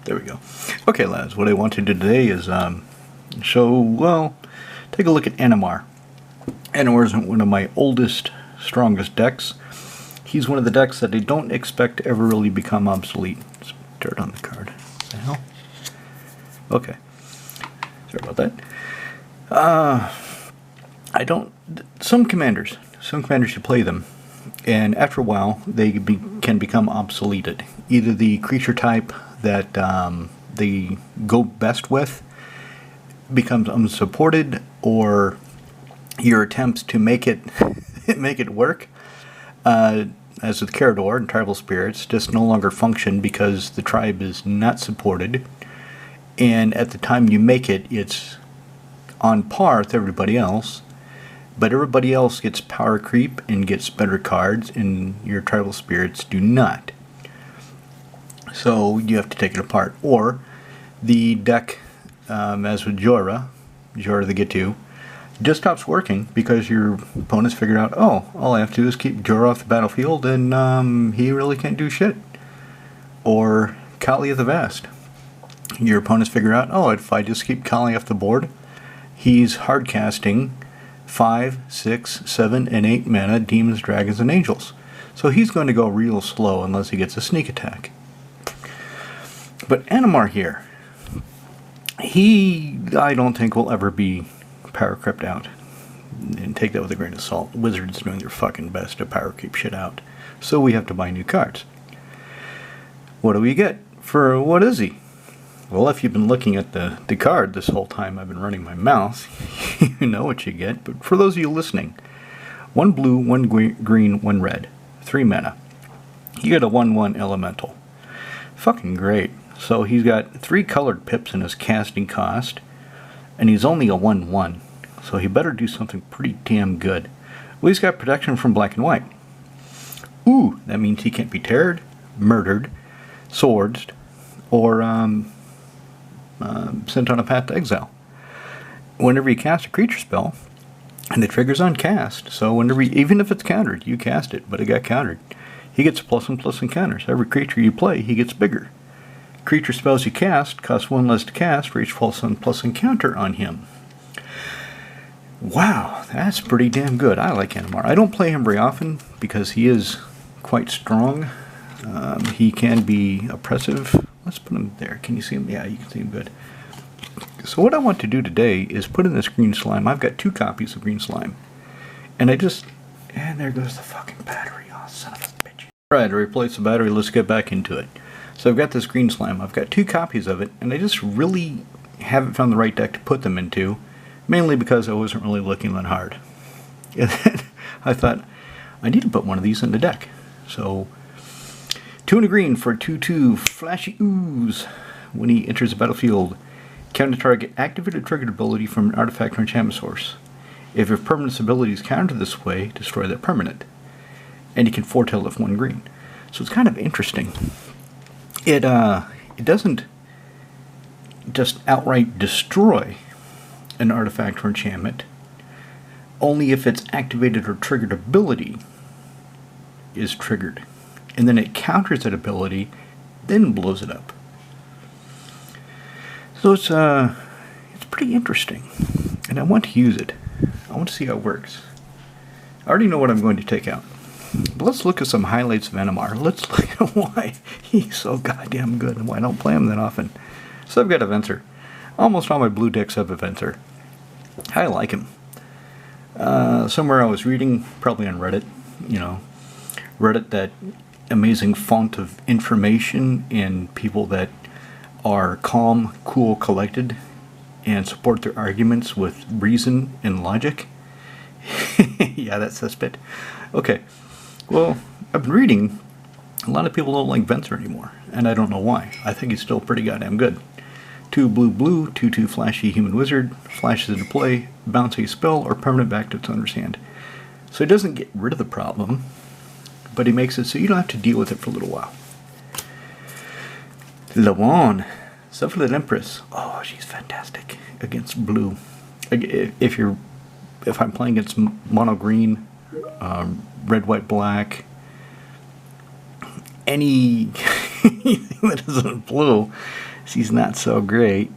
There we go. Okay, lads, what I want to do today is take a look at Animar. Animar is one of my oldest, strongest decks. He's one of the decks that I don't expect to ever really become obsolete. There's dirt on the card. What the hell? Okay. Sorry about that. Some commanders you play them, and after a while they can become obsoleted. Either the creature type that they go best with becomes unsupported, or your attempts to make it work, as with Carador and Tribal Spirits, just no longer function because the tribe is not supported, and at the time you make it, it's on par with everybody else, but everybody else gets power creep and gets better cards, and your Tribal Spirits do not. So you have to take it apart. Or the deck, as with Jorah the Gitu, just stops working because your opponents figure out, oh, all I have to do is keep Jorah off the battlefield and he really can't do shit. Or Kali of the Vast. Your opponents figure out, oh, if I just keep Kali off the board, he's hard casting 5, 6, 7, and 8 mana demons, dragons, and angels. So he's going to go real slow unless he gets a sneak attack. But Animar here, I don't think will ever be power crept out. And take that with a grain of salt. Wizards doing their fucking best to power creep shit out. So we have to buy new cards. What do we get? For what is he? Well, if you've been looking at the card this whole time I've been running my mouth, you know what you get. But for those of you listening, 1 blue, 1 green, 1 red. 3 mana. You get a 1/1 elemental. Fucking great. So he's got 3 colored pips in his casting cost, and he's only a 1/1. So he better do something pretty damn good. Well, he's got protection from black and white. Ooh, that means he can't be teared, murdered, swords, or sent on a path to exile. Whenever you cast a creature spell, and the trigger's on cast, so even if it's countered, you cast it, but it got countered, he gets +1/+1 counters. Every creature you play, he gets bigger. Creature spells you cast cost 1 less to cast for each +1/+1 counter on him. Wow, that's pretty damn good. I like Animar. I don't play him very often because he is quite strong. He can be oppressive. Let's put him there. Can you see him? Yeah, you can see him good. So what I want to do today is put in this green slime. I've got 2 copies of green slime. And there goes the fucking battery. Oh, son of a bitch. Alright, to replace the battery, let's get back into it. So I've got this green slime. I've got 2 copies of it, and I just really haven't found the right deck to put them into, mainly because I wasn't really looking that hard. And then I thought, I need to put one of these in the deck. So 2 and a green for 2/2 Flashy Ooze. When he enters the battlefield, counter target activated triggered ability from an artifact or enchantment source. If your permanent's ability is countered this way, destroy that permanent. And you can foretell it for 1 green. So it's kind of interesting. It doesn't just outright destroy an artifact or enchantment, only if its activated or triggered ability is triggered. And then it counters that ability, then blows it up. So it's pretty interesting, and I want to use it. I want to see how it works. I already know what I'm going to take out. But let's look at some highlights of Animar. Let's look at why he's so goddamn good and why I don't play him that often. So I've got a Venser. Almost all my blue decks have a Venser. I like him. Somewhere I was reading, probably on Reddit, Reddit, that amazing font of information and people that are calm, cool, collected, and support their arguments with reason and logic. Yeah, that's a spit. Okay. Well, I've been reading, a lot of people don't like Venser anymore, and I don't know why. I think he's still pretty goddamn good. 2 blue, 2/2 Flashy Human Wizard, flashes into play, bounce a spell or permanent back to its owner's hand. So he doesn't get rid of the problem, but he makes it so you don't have to deal with it for a little while. Lawan, Cephalid Empress. Oh, she's fantastic against blue. If I'm playing against mono green, red, white, black, any Anything that isn't blue, he's not so great.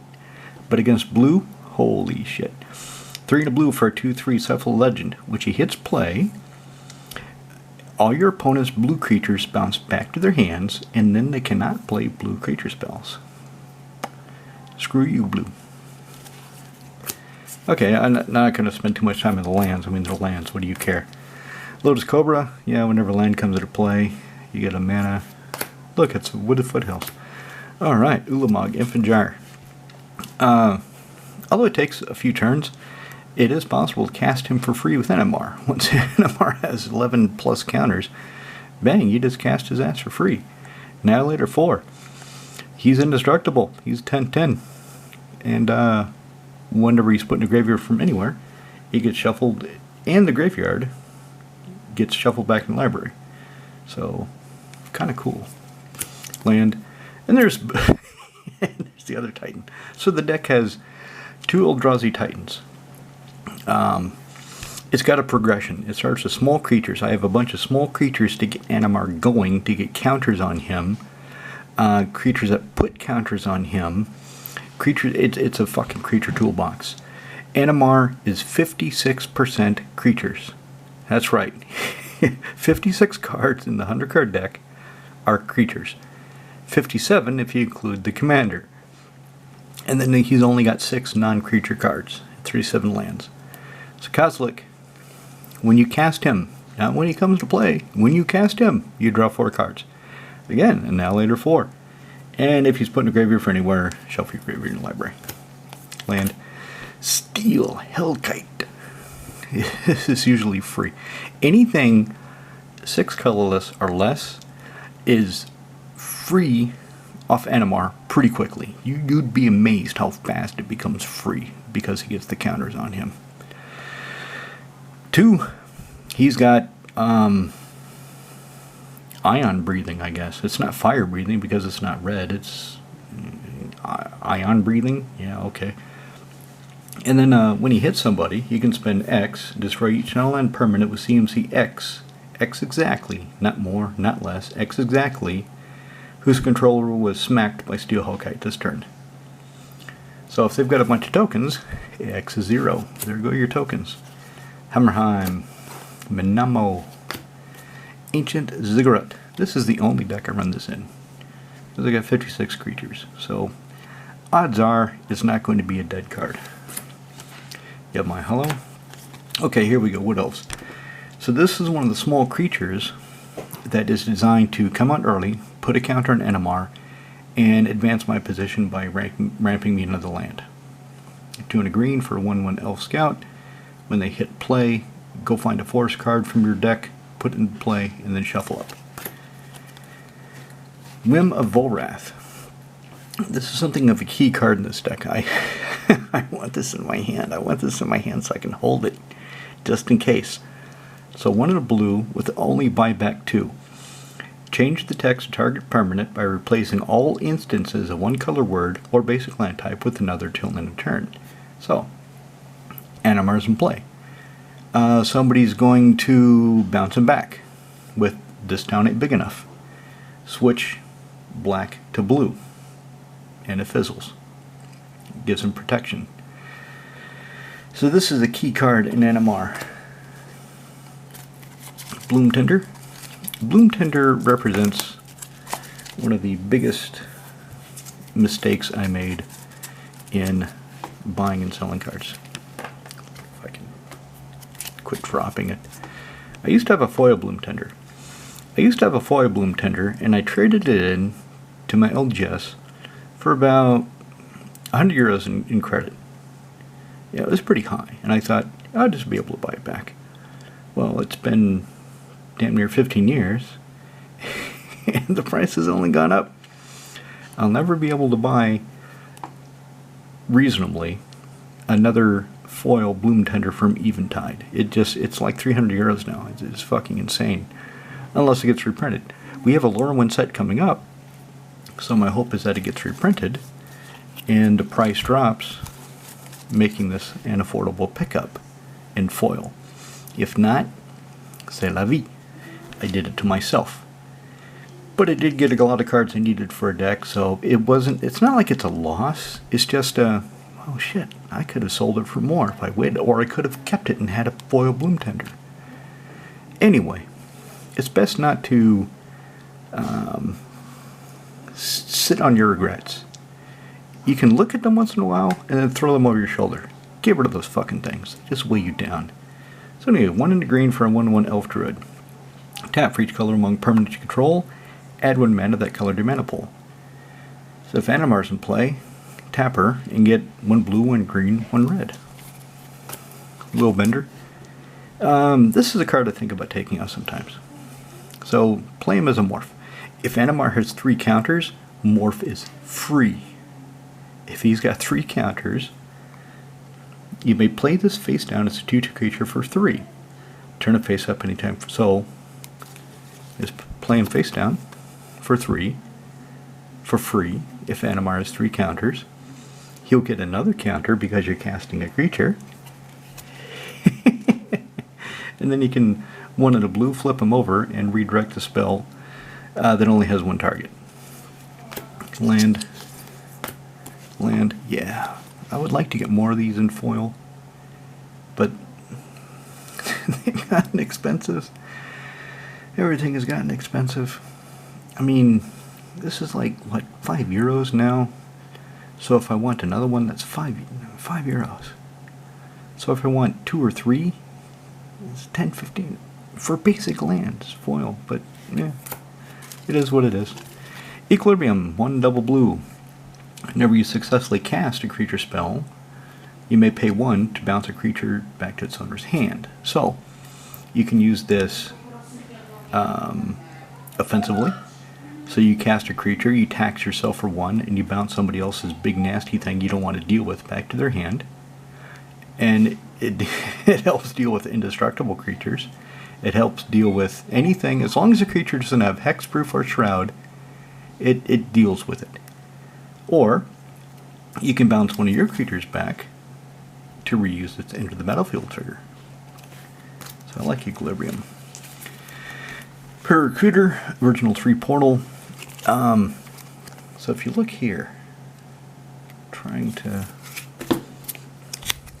But against blue, holy shit. 3 and a blue for a 2/3 Shuffle Legend, which he hits play. All your opponent's blue creatures bounce back to their hands, and then they cannot play blue creature spells. Screw you, blue. Okay, I'm not going to spend too much time on the lands. I mean, they're lands. What do you care? Lotus Cobra, yeah, whenever land comes into play, you get a mana. Look, it's Wooded Foothills. Alright, Ulamog, Infanjar. Although it takes a few turns, it is possible to cast him for free with NMR. Once NMR has 11 plus counters, bang, you just cast his ass for free. Annihilator 4. He's indestructible. He's 10/10. And whenever he's put in a graveyard from anywhere, he gets shuffled, and the graveyard gets shuffled back in the library. So, kind of cool. Land. And there's, there's the other Titan. So the deck has 2 Eldrazi Titans. It's got a progression. It starts with small creatures. I have a bunch of small creatures to get Animar going, to get counters on him. Creatures that put counters on him. It's a fucking creature toolbox. Animar is 56% creatures. That's right. 56 cards in the 100 card deck are creatures. 57 if you include the commander. And then he's only got 6 non-creature cards. 37 lands. So Kozilek, when you cast him, not when he comes to play, when you cast him, you draw 4 cards. Again, Annihilator 4. And if he's put in a graveyard for anywhere, shuffle your graveyard in the library. Land. Steel Hellkite. This is usually free. Anything 6 colorless or less is free off NMR pretty quickly. You'd be amazed how fast it becomes free because he gets the counters on him. 2, he's got ion breathing, I guess. It's not fire breathing because it's not red. It's ion breathing. Yeah, okay. And then when he hits somebody, he can spend X, destroy each non-land permanent with CMC X. X exactly, not more, not less, X exactly, whose controller was smacked by Steel Hellkite this turn. So if they've got a bunch of tokens, X is 0. There go your tokens. Hammerheim, Minamo, Ancient Ziggurat. This is the only deck I run this in. Because I got 56 creatures. So odds are it's not going to be a dead card. You have my Hollow. Okay, here we go. Wood Elves. So this is one of the small creatures that is designed to come out early, put a counter on NMR, and advance my position by ramping me another land. 2 and a green for a 1/1 Elf Scout. When they hit play, go find a forest card from your deck, put it in play, and then shuffle up. Whim of Volrath. This is something of a key card in this deck. I want this in my hand. I want this in my hand so I can hold it, just in case. So 1 in a blue with only buyback 2. Change the text to target permanent by replacing all instances of one color word or basic land type with another till end of turn. So, Animar's in play. Somebody's going to bounce him back with this town ain't big enough. Switch black to blue. And it fizzles. Gives him protection. So this is a key card in NMR. Bloom Tender. Bloom Tender represents one of the biggest mistakes I made in buying and selling cards. If I can quit dropping it. I used to have a foil Bloom Tender. And I traded it in to my LGS for about 100 euros in credit. Yeah, it was pretty high, and I thought I'd just be able to buy it back. Well, it's been damn near 15 years, and the price has only gone up. I'll never be able to buy reasonably another foil Bloom Tender from Eventide. It's like 300 euros now. It's fucking insane. Unless it gets reprinted. We have a Lorwyn set coming up, so my hope is that it gets reprinted and the price drops, making this an affordable pickup in foil. If not, c'est la vie. I did it to myself. But it did get a lot of cards I needed for a deck, so it's not like it's a loss. It's just oh shit, I could have sold it for more if I waited, or I could have kept it and had a foil Bloom Tender. Anyway, it's best not to sit on your regrets. You can look at them once in a while and then throw them over your shoulder. Get rid of those fucking things. They just weigh you down. So anyway, 1 in the green for a 1/1 Elf Druid. Tap for each color among permanents you control. Add 1 mana to that color to your mana pool. So if Animar's in play, tap her and get 1 blue, 1 green, 1 red. Little bender. This is a card I think about taking out sometimes. So play him as a morph. If Animar has 3 counters, morph is free. If he's got 3 counters, you may play this face down as a 2/2 creature for 3. Turn it face up anytime. So just play him face down for 3 for free. If Animar has 3 counters, he'll get another counter because you're casting a creature. And then you can, 1 in a blue, flip him over and redirect the spell that only has 1 target. Land. Yeah, I would like to get more of these in foil, but they've gotten expensive. Everything has gotten expensive. I mean, this is like, what, €5 now? So if I want another one, that's €5. So if I want 2 or 3, it's 10, 15 for basic lands, foil. But yeah, it is what it is. Equilibrium, 1 double blue. Whenever you successfully cast a creature spell, you may pay 1 to bounce a creature back to its owner's hand. So you can use this offensively. So you cast a creature, you tax yourself for 1, and you bounce somebody else's big nasty thing you don't want to deal with back to their hand. And it helps deal with indestructible creatures. It helps deal with anything, as long as the creature doesn't have hexproof or shroud, it deals with it. Or you can bounce one of your creatures back to reuse its enter the battlefield trigger. So I like Equilibrium. Per Recruiter, original 3 portal. So if you look here, trying to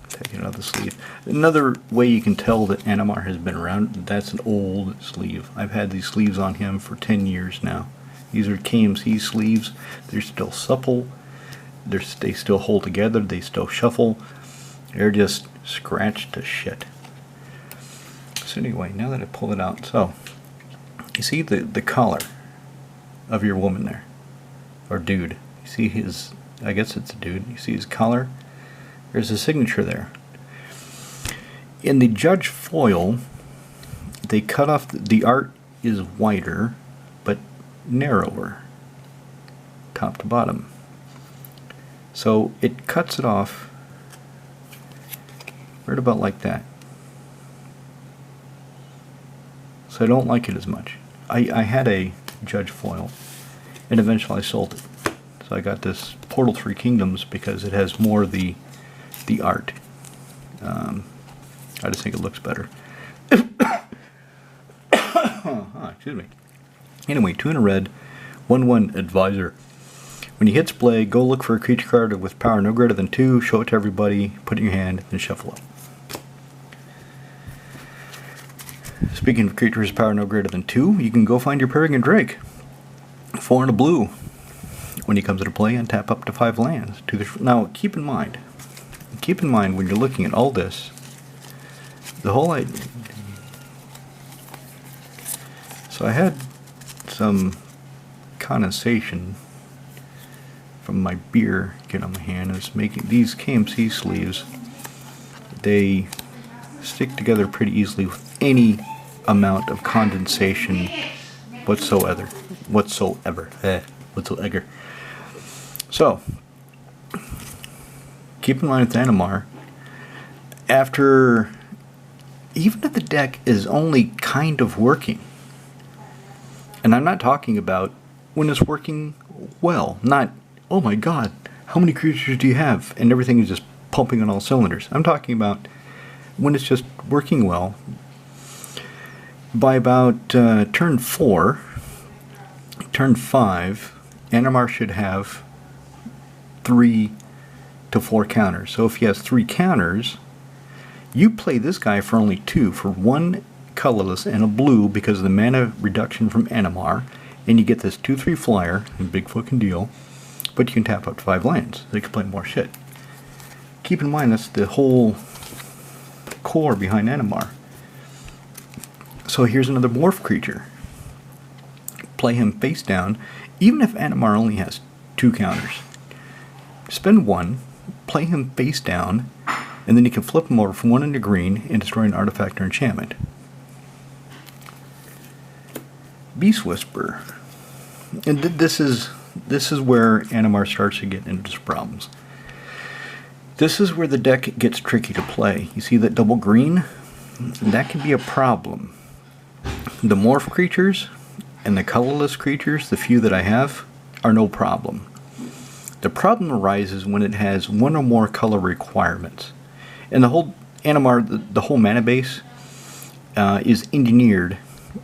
take it out of the sleeve. Another way you can tell that Animar has been around, that's an old sleeve. I've had these sleeves on him for 10 years now. These are KMC sleeves. They're still supple. They still hold together. They still shuffle. They're just scratched to shit. So anyway, now that I pull it out, so you see the collar of your woman there, or dude. You see his, I guess it's a dude. You see his collar. There's a signature there. In the Judge foil, they cut off, the art is wider, but narrower, top to bottom. So it cuts it off right about like that. So I don't like it as much. I had a Judge foil, and eventually I sold it. So I got this Portal 3 Kingdoms because it has more of the art. I just think it looks better. Excuse me. Anyway, 2 in a red, 1/1 Advisor. When he hits play, go look for a creature card with power no greater than 2, show it to everybody, put it in your hand, then shuffle up. Speaking of creatures with power no greater than 2, you can go find your Peregrine Drake. 4 in a blue. When he comes into play, and tap up to 5 lands. Now, keep in mind when you're looking at all this, the whole idea. So I had some condensation from my beer get on my hand. I was making these KMC sleeves. They stick together pretty easily with any amount of condensation whatsoever. So, keep in mind with Animar, even if the deck is only kind of working, and I'm not talking about when it's working well, not, oh my god, how many creatures do you have, and everything is just pumping on all cylinders. I'm talking about when it's just working well. By about turn 4, turn 5, Animar should have 3 to 4 counters. So if he has 3 counters, you play this guy for only 2, for 1 colorless and a blue because of the mana reduction from Animar, and you get this 2/3 flyer, a big fucking deal, but you can tap up to 5 lands, so you can play more shit. Keep in mind that's the whole core behind Animar. So here's another morph creature. Play him face down, even if Animar only has 2 counters. Spend 1, play him face down, and then you can flip him over from 1 into green and destroy an artifact or enchantment. Beast Whisperer. And this is where Animar starts to get into problems. This is where the deck gets tricky to play. You see that double green? That can be a problem. The morph creatures and the colorless creatures, the few that I have, are no problem. The problem arises when it has 1 or more color requirements. And the whole Animar, the whole mana base, is engineered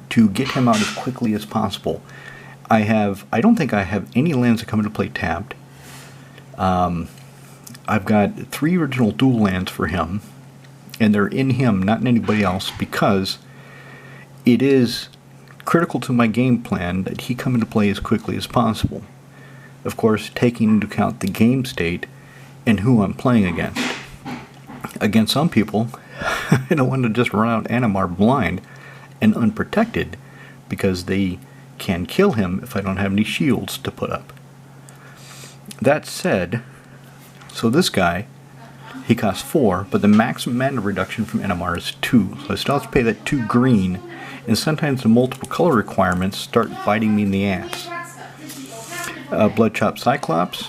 to get him out as quickly as possible. I don't think I have any lands that come into play tapped. I've got 3 original dual lands for him, and they're in him, not in anybody else, because it is critical to my game plan that he come into play as quickly as possible. Of course, taking into account the game state and who I'm playing against. Against some people, I don't want to just run out Animar blind and unprotected because they can kill him if I don't have any shields to put up. That said, so this guy, he costs 4, but the maximum mana reduction from Animar is 2. So I still have to pay that 2 green, and sometimes the multiple color requirements start biting me in the ass. Bloodshot Cyclops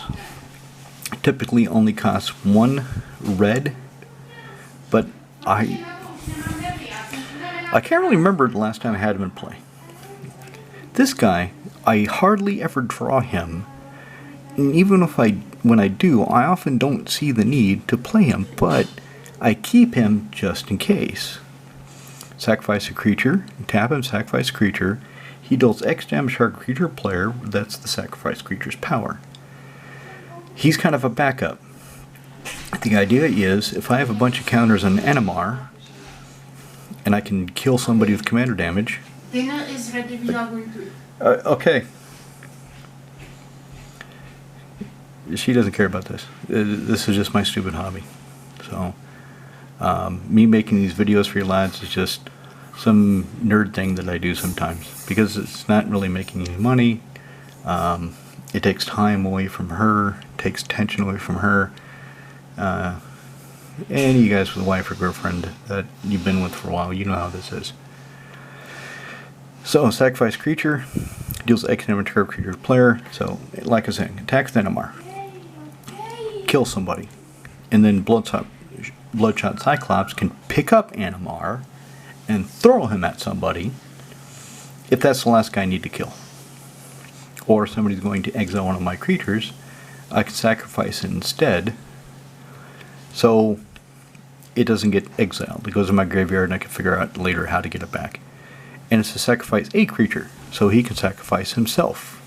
typically only costs 1 red, but I can't really remember the last time I had him in play. This guy, I hardly ever draw him, and even when I do, I often don't see the need to play him, but I keep him just in case. Sacrifice a creature, tap him, sacrifice a creature. He deals X damage to our creature player, that's the sacrifice creature's power. He's kind of a backup. The idea is, if I have a bunch of counters on Animar, and I can kill somebody with commander damage. Dinner is ready, we are going to eat. Okay. She doesn't care about this. This is just my stupid hobby. So, me making these videos for you lads is just some nerd thing that I do sometimes. Because it's not really making any money. It takes time away from her. Takes tension away from her. And you guys with a wife or girlfriend that you've been with for a while, you know how this is. So, sacrifice creature, deals X damage to our creature player. So, like I was saying, attacks Animar, kill somebody, and then Bloodshot Cyclops can pick up Animar and throw him at somebody if that's the last guy I need to kill. Or somebody's going to exile one of my creatures, I can sacrifice it instead. So it doesn't get exiled. It goes in my graveyard and I can figure out later how to get it back. And it's to sacrifice a creature, so he can sacrifice himself.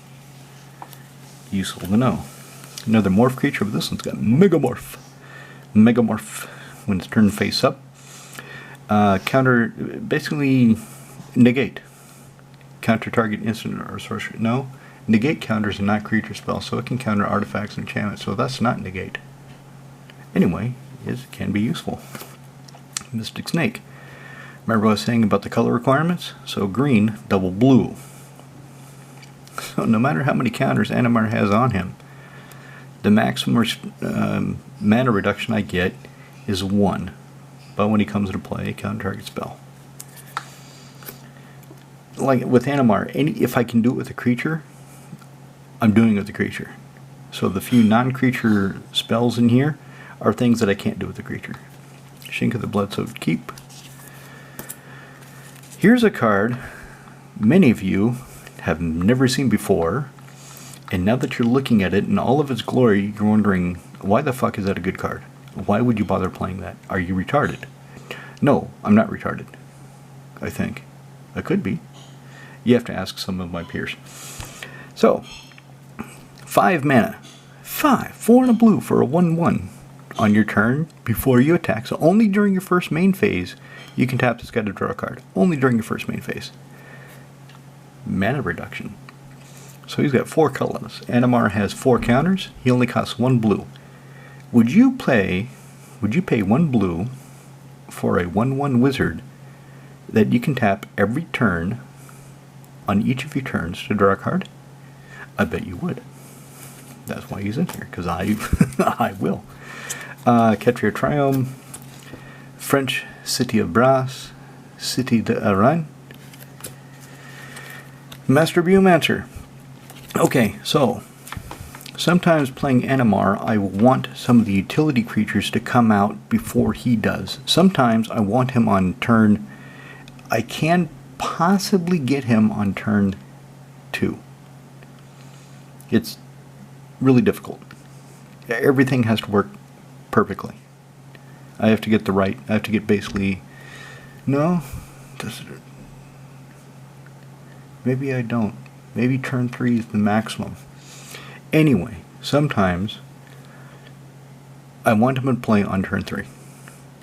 Useful to know. Another morph creature, but this one's got Megamorph. Megamorph, when it's turned face up. Counter, basically negate. Counter target instant or sorcery. No, negate counters and not creature spells, so it can counter artifacts and enchantments, so that's not negate. Anyway, it can be useful. Mystic Snake. Remember what I was saying about the color requirements? So green, double blue. So no matter how many counters Animar has on him, the maximum mana reduction I get is 1. But when he comes into play, counter target spell. Like with Animar, if I can do it with a creature, I'm doing it with the creature. So the few non-creature spells in here are things that I can't do with the creature. Shink of the Bloodsoaked Keep. Here's a card many of you have never seen before, and now that you're looking at it in all of its glory, you're wondering, why the fuck is that a good card? Why would you bother playing that? Are you retarded? No, I'm not retarded. I think. I could be. You have to ask some of my peers. So, 5 mana. 4 and a blue for a 1/1. On your turn, before you attack, so only during your first main phase, you can tap this guy to draw a card. Only during your first main phase. Mana reduction. So he's got 4 colorless. Animar has 4 counters. He only costs 1 blue. Would you pay 1 blue for a 1/1 wizard that you can tap every turn on each of your turns to draw a card? I bet you would. That's why he's in here, because I will. Ketria Triome, French City of Brass, City de Aran, Master Biomancer. Okay, so sometimes playing Animar, I want some of the utility creatures to come out before he does. Sometimes I want him on turn. I can possibly get him on turn 2. It's really difficult. Everything has to work perfectly. I have to get basically. No, maybe I don't. Maybe turn 3 is the maximum. Anyway, sometimes I want him to play on turn 3,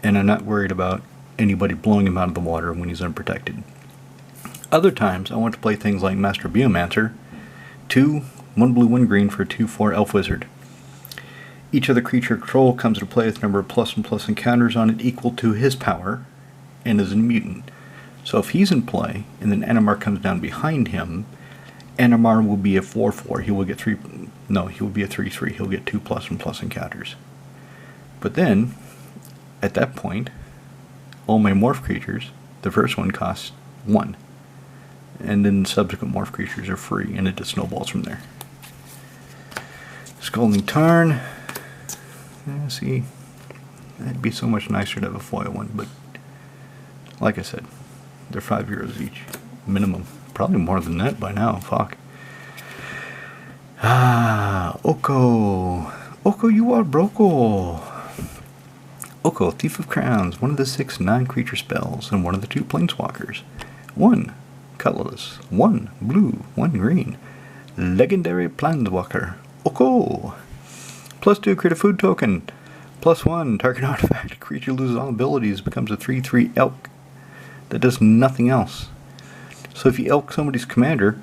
and I'm not worried about anybody blowing him out of the water when he's unprotected. Other times I want to play things like Master Biomancer, 2, 1 blue, 1 green for a 2/4 elf wizard. Each other creature control comes into play with a number of plus and plus encounters on it equal to his power, and is a mutant. So if he's in play, and then Animar comes down behind him, Animar will be a 4/4. He will get 3. No, he will be a 3/3. He'll get 2 plus and plus encounters. But then, at that point, all my morph creatures, the first one costs 1. And then subsequent morph creatures are free, and it just snowballs from there. Scalding Tarn. Yeah, see, that'd be so much nicer to have a foil one, but like I said, they're €5 each, minimum. Probably more than that by now, fuck. Oko. Oko, you are Broko. Oko, Thief of Crowns, one of the 6 non-creature spells, and one of the 2 planeswalkers. 1 colorless, 1 blue, 1 green. Legendary planeswalker. Oko. +2 create a food token. +1 target artifact. Creature loses all abilities, becomes a 3/3 elk that does nothing else. So if you elk somebody's commander,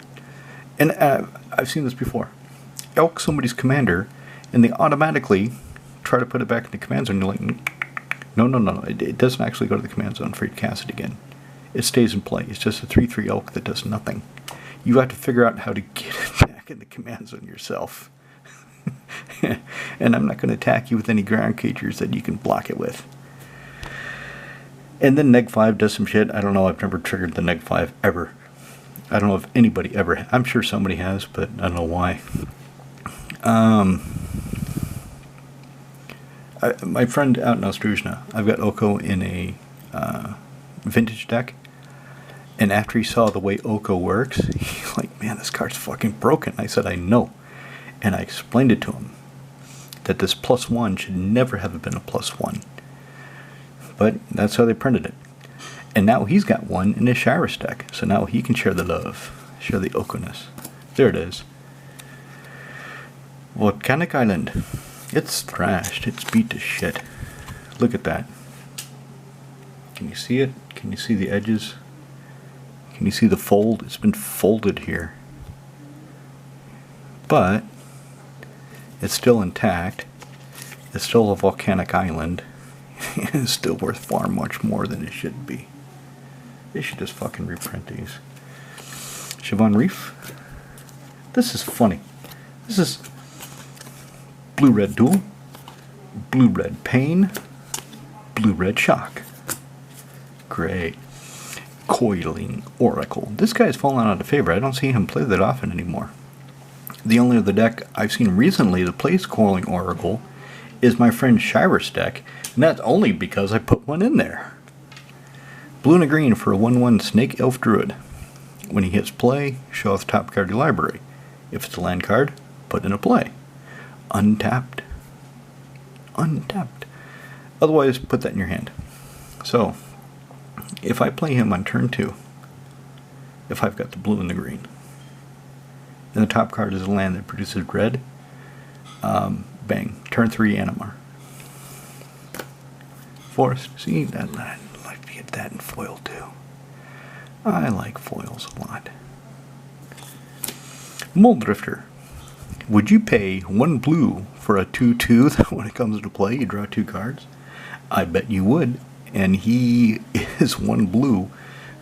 and I've seen this before, elk somebody's commander, and they automatically try to put it back in the command zone. You're like, no, it doesn't actually go to the command zone for you to cast it again. It stays in play. It's just a 3/3 elk that does nothing. You have to figure out how to get it back in the command zone yourself. And I'm not going to attack you with any ground creatures that you can block it with. And then Neg 5 does some shit. I don't know. I've never triggered the Neg 5 ever. I don't know if anybody ever. I'm sure somebody has, but I don't know why. My friend out in Austruzna, I've got Oko in a vintage deck. And after he saw the way Oko works, he's like, man, this card's fucking broken. I said, I know. And I explained it to him. That this +1 should never have been a +1. But that's how they printed it. And now he's got one in his Shirus deck. So now he can share the love. Share the Oko-ness. There it is. Volcanic Island. It's thrashed. It's beat to shit. Look at that. Can you see it? Can you see the edges? Can you see the fold? It's been folded here. But it's still intact. It's still a volcanic island. It's still worth far much more than it should be. They should just fucking reprint these. Siobhan Reef. This is funny. This is blue-red duel, blue-red pain, blue-red shock. Great. Coiling Oracle. This guy's fallen out of favor. I don't see him play that often anymore. The only other deck I've seen recently that plays Coiling Oracle is my friend Shirus deck, and that's only because I put one in there. Blue and a green for a 1/1 Snake Elf Druid. When he hits play, show off the top card of your library. If it's a land card, put in a play. Untapped. Untapped. Otherwise, put that in your hand. So, if I play him on turn 2, if I've got the blue and the green, And the top card is a land that produces red. Bang. Turn 3 Animar. Forest. See, I'd like to get that in foil too. I like foils a lot. Mold Drifter. Would you pay 1 blue for a 2/2 that when it comes into play you draw 2 cards? I bet you would. And he is 1 blue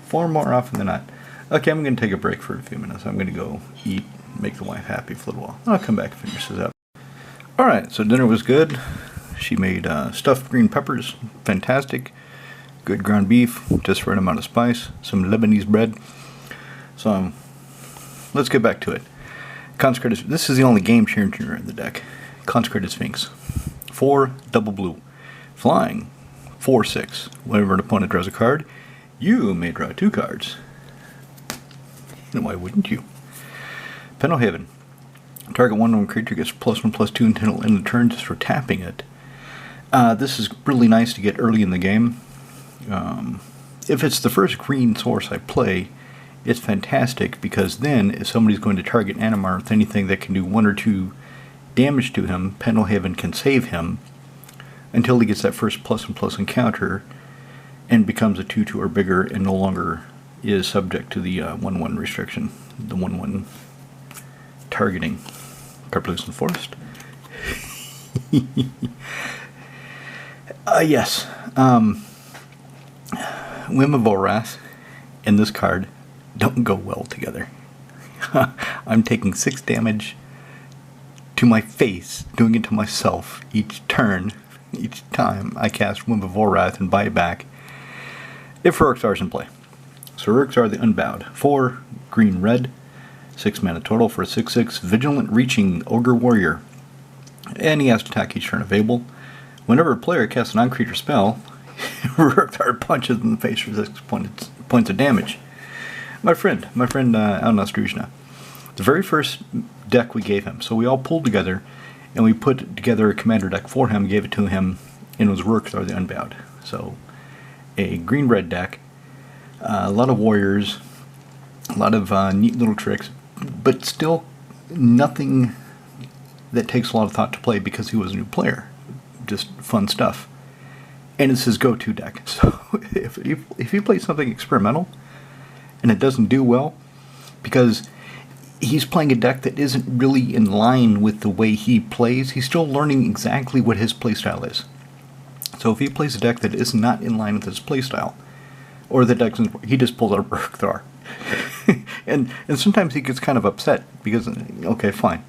far more often than not. Okay, I'm going to take a break for a few minutes. I'm going to go eat, make the wife happy for a little while. I'll come back and finish this up. Alright, so dinner was good. She made stuffed green peppers. Fantastic. Good ground beef, just right amount of spice. Some Lebanese bread. So, let's get back to it. Consecrated. This is the only game changer in the deck. Consecrated Sphinx. 4 double blue. Flying. 4/6. Whenever an opponent draws a card, you may draw 2 cards. And why wouldn't you? Pendelhaven. Target 1/1 creature gets +1/+2 until end of turn just for tapping it. This is really nice to get early in the game. If it's the first green source I play, it's fantastic because then if somebody's going to target Animar with anything that can do 1 or 2 damage to him, Pendelhaven can save him until he gets that first +1/+ encounter and becomes a 2/2 or bigger and no longer is subject to the 1/1 restriction, the 1/1 targeting. Carplucent Forest. Yes. Whim of Vorath and this card don't go well together. I'm taking 6 damage to my face, doing it to myself each turn, each time I cast Whim of Vorath and buy it back if Uruk-Thar's in play. So Uruk-Thar the Unbowed. 4 green red, 6 mana total for a 6/6 vigilant reaching ogre warrior. And he has to attack each turn available. Whenever a player casts a non-creature spell, Uruk-Thar punches in the face for 6 points of damage. My friend out in Austrusna. The very first deck we gave him, so we all pulled together and we put together a commander deck for him, gave it to him, and it was Uruk-Thar the Unbowed. So a green-red deck, a lot of warriors, a lot of neat little tricks, but still nothing that takes a lot of thought to play because he was a new player. Just fun stuff. And it's his go-to deck. So if he plays something experimental and it doesn't do well, because he's playing a deck that isn't really in line with the way he plays, he's still learning exactly what his playstyle is. So if he plays a deck that is not in line with his playstyle, or the deck, he just pulls out Uruk-Thar. and sometimes he gets kind of upset because, okay, fine,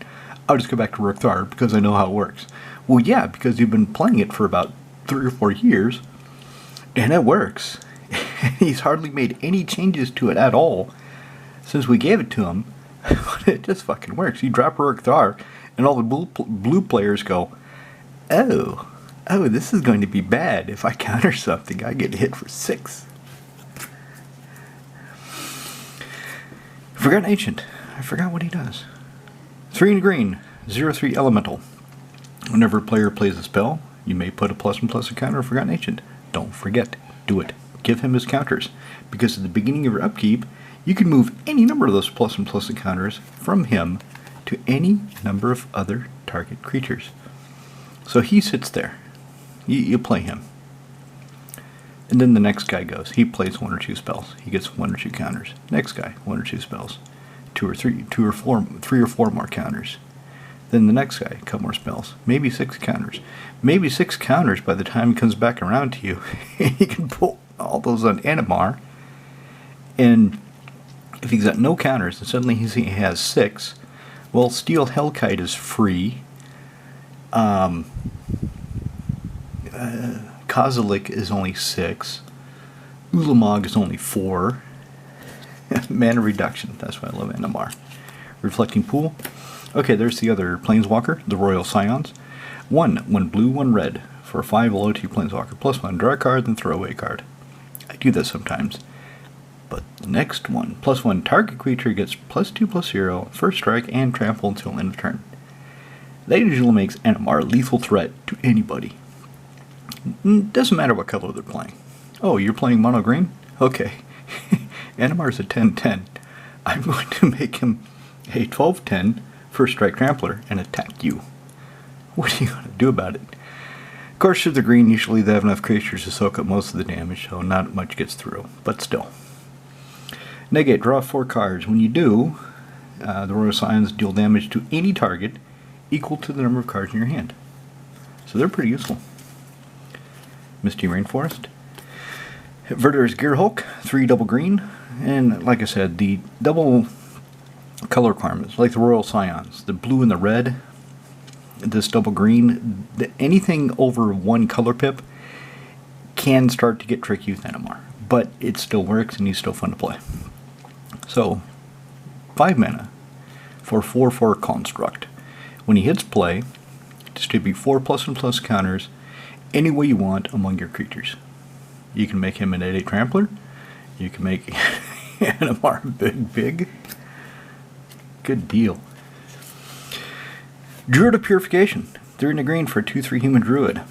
I'll just go back to Uruk-Thar because I know how it works. Well, yeah, because you've been playing it for about 3 or 4 years, and it works. He's hardly made any changes to it at all since we gave it to him. But it just fucking works. You drop Uruk-Thar, and all the blue players go, oh, this is going to be bad. If I counter something, I get hit for 6. Forgotten Ancient. I forgot what he does. 3 in green, 0/3 elemental. Whenever a player plays a spell, you may put a +1/+ counter of Forgotten Ancient. Don't forget, do it. Give him his counters, because at the beginning of your upkeep, you can move any number of those +1/+ counters from him to any number of other target creatures. So he sits there. You play him. And then the next guy goes. He plays 1 or 2 spells. He gets 1 or 2 counters. Next guy, 1 or 2 spells. 3 or 4 more counters. Then the next guy, a couple more spells. Maybe 6 counters. Maybe 6 counters by the time he comes back around to you. He can pull all those on Animar. And if he's got no counters and suddenly he has 6, well, Steel Hellkite is free. Kozilek is only 6. Ulamog is only 4. Mana reduction. That's why I love Animar. Reflecting Pool. Okay, there's the other Planeswalker, the Royal Scions. 1 blue, 1 red. For a 5 LOT Planeswalker. +1, draw a card, then throw away a card. I do that sometimes. But the next one, +1, target creature gets +2/+0, first strike, and trample until end of turn. That usually makes Animar a lethal threat to anybody. Doesn't matter what color they're playing. Oh, you're playing mono green? Okay. Animar's a 10/10. I'm going to make him a 12/10 first strike trampler and attack you. What are you going to do about it? Of course, should the green, usually they have enough creatures to soak up most of the damage, so not much gets through, but still. Negate, draw 4 cards. When you do, the Royal Scions deal damage to any target equal to the number of cards in your hand. So they're pretty useful. Misty Rainforest. Verder's Gear Hulk, 3 double green. And like I said, the double color requirements, like the Royal Scions, the blue and the red, this double green, anything over 1 color pip can start to get tricky with NMR. But it still works and he's still fun to play. So, 5 mana for 4/4 Construct. When he hits play, distribute 4 +1/+ counters any way you want among your creatures. You can make him an 8/8 Trampler. You can make NMR big. Good deal. Druid of Purification. 3 and a green for a 2/3 human druid.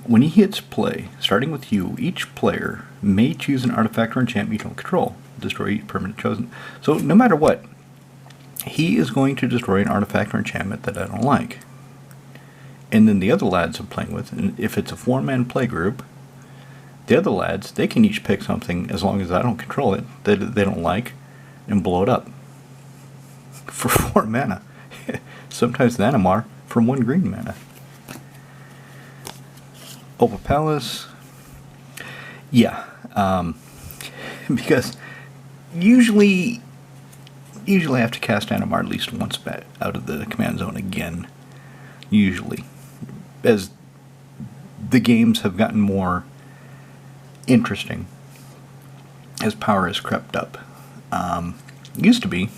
When he hits play, starting with you, each player may choose an artifact or enchantment you don't control. Destroy each permanent chosen. So no matter what, he is going to destroy an artifact or enchantment that I don't like. And then the other lads I'm playing with, and if it's a 4-man play group, the other lads, they can each pick something as long as I don't control it, that they don't like, and blow it up. For 4 mana. Sometimes the NMR for 1 green mana. Opal Palace. Yeah. Because usually I have to cast NMR at least once back out of the command zone again. Usually. As the games have gotten more interesting. As power has crept up. Used to be,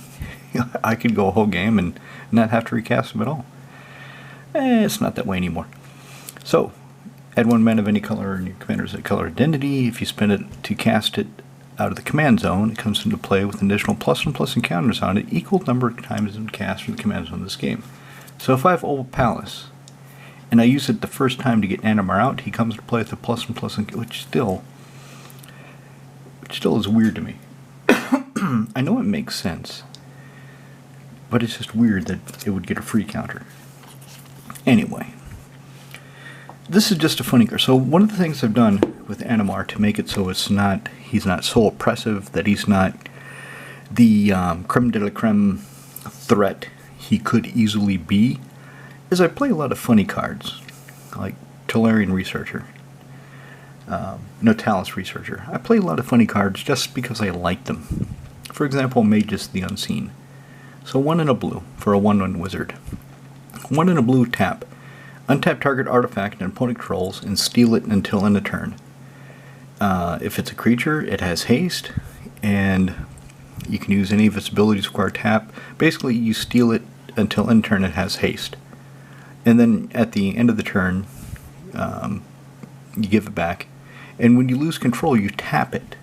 I could go a whole game and not have to recast them at all. It's not that way anymore. So, add 1 mana of any color in your commander's color identity. If you spend it to cast it out of the command zone, it comes into play with an additional +1/+ encounters on it, equal number of times it's been cast from the command zone in this game. So if I have Opal Palace, and I use it the first time to get NMR out, he comes to play with a +1/+, which still is weird to me. I know it makes sense, but it's just weird that it would get a free counter. Anyway, this is just a funny card. So one of the things I've done with NMR to make it so he's not so oppressive, that he's not the creme de la creme threat he could easily be, is I play a lot of funny cards, like Tolarian Researcher, Notalis Researcher. I play a lot of funny cards just because I like them. For example, Magus the Unseen. So 1 and a blue for a 1/1 wizard. 1 and a blue tap. Untap target artifact and opponent controls and steal it until end of turn. If it's a creature, it has haste, and you can use any of its abilities to acquire tap. Basically, you steal it until end of turn, it has haste. And then at the end of the turn, you give it back. And when you lose control, you tap it.